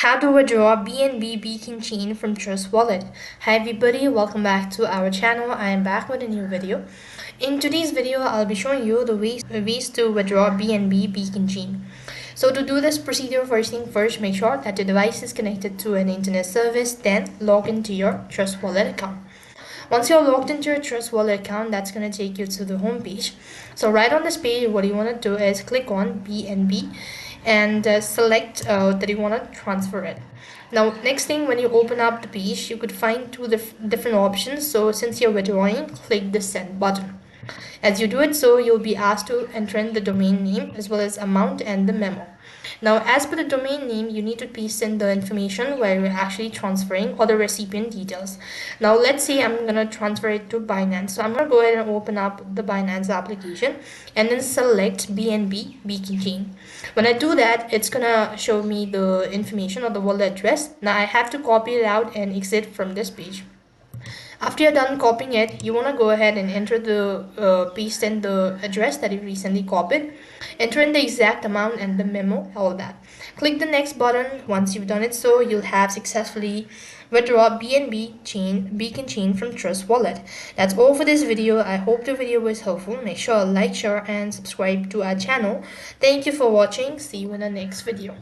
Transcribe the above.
How to withdraw BNB Beacon Chain from Trust Wallet. Hi everybody, welcome back to our channel. I am back with a new video. In today's video, I'll be showing you the ways to withdraw BNB Beacon Chain. So to do this procedure, first thing first, make sure that your device is connected to an internet service, then log into your Trust Wallet account. Once you're logged into your Trust Wallet account, that's going to take you to the home page. So right on this page, what you want to do is click on BNB and select that you want to transfer it. Now, next thing, when you open up the page, you could find two different options. So since you're withdrawing, click the send button. As you do it, so you'll be asked to enter in the domain name as well as amount and the memo. Now, as per the domain name, you need to paste in the information where you're actually transferring or the recipient details. Now, let's say I'm going to transfer it to Binance. So I'm going to go ahead and open up the Binance application and then select BNB Beacon Chain. When I do that, it's going to show me the information or the wallet address. Now, I have to copy it out and exit from this page. After you're done copying it, you want to go ahead and enter the paste in the address that you recently copied, enter in the exact amount and the memo, all that. Click the next button. Once you've done it, so you'll have successfully withdraw BNB Beacon Chain from Trust Wallet. That's all for this video. I hope the video was helpful. Make sure to like, share and subscribe to our channel. Thank you for watching. See you in the next video.